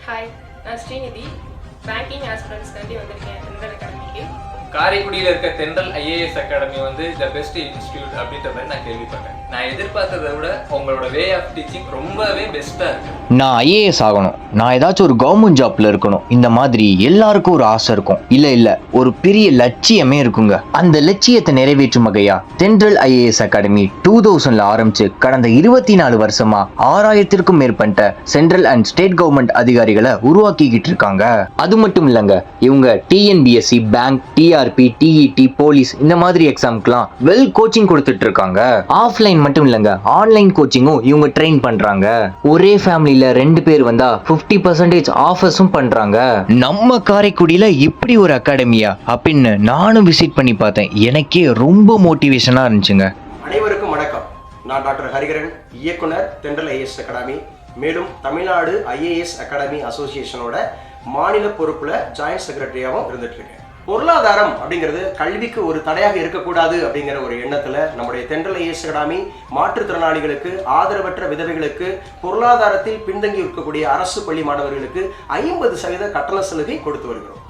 Hi, நான் Srinidhi. Banking ஆஸ்பிரண்ட்ஸ்க்காண்டி வந்திருக்கேன் தென்றல் அகாடமிக்கு. காரைக்குடியில் இருக்க தென்றல் ஐஏஎஸ் அகாடமி வந்து த பெஸ்ட் இன்ஸ்டிடியூட் அப்படின்ற மாதிரி நான் கேள்விப்பட்டேன். நான் எதிர்பார்த்ததை விட உங்களோட வே ஆஃப் டீச்சிங் ரொம்பவே பெஸ்ட்டாக இருக்கு. நான் ஐஏஎஸ் ஆகணும், நான் ஏதாச்சும் ஒரு கவர்மெண்ட் ஜாப்ல இருக்கணும், இந்த மாதிரி எல்லாருக்கும் ஒரு ஆசை இருக்கும். இல்ல ஒரு பெரிய லட்சியமே இருக்குங்க. அந்த லட்சியத்தை நிறைவேற்றும் வகையா தென்றல் ஐஏஎஸ் அகாடமி 2000ல ஆரம்பிச்சு கடந்த 24 வருஷமா 6000க்கும் மேற்பட்ட சென்ட்ரல் அண்ட் ஸ்டேட் கவர்மெண்ட் அதிகாரிகளை உருவாக்கிக்கிட்டு இருக்காங்க. அது மட்டும் இல்லைங்க, இவங்க TNPSC, bank, TRB, TET, police இந்த மாதிரி எக்ஸாம்க்குலாம் வெல் கோச்சிங் கொடுத்துட்டு இருக்காங்க. ஆஃப்லைன் மட்டும் இல்லைங்க, ஆன்லைன் கோச்சிங்கும் இவங்க ட்ரெயின் பண்றாங்க. ஒரே ஃபேமிலியில 2 பேர் வந்தா 50% ஆஃபர்ஸும் பண்றாங்க. நம்ம காரைக்குடியில இப்படி ஒரு அகாடமியா அப்படின்னு நானும் விசிட் பண்ணி பார்த்தேன். எனக்கே ரொம்ப மோட்டிவேஷனா இருந்துச்சுங்க. அனைவருக்கும் வணக்கம். நான் டாக்டர் ஹரிகரன், இயக்குனர், தென்றல் ஐஏஎஸ் அகாடமி. மேலும் தமிழ்நாடு ஐஏஎஸ் அகாடமி அசோசியேஷனோட மாநில பொறுப்புல ஜாயிண்ட் செக்ரட்டரியாகவும் இருந்துட்டு இருக்கேன். பொருளாதாரம் அப்படிங்கிறது கல்விக்கு ஒரு தடையாக இருக்கக்கூடாது அப்படிங்கிற ஒரு எண்ணத்துல நம்முடைய தென்றல் ஐஏஎஸ் அகாடமி மாற்றுத்திறனாளிகளுக்கு, ஆதரவற்ற விதவைகளுக்கு, பொருளாதாரத்தில் பின்தங்கி இருக்கக்கூடிய அரசு பள்ளி மாணவர்களுக்கு 50% கட்டண சலுகை கொடுத்து வருகிறோம்.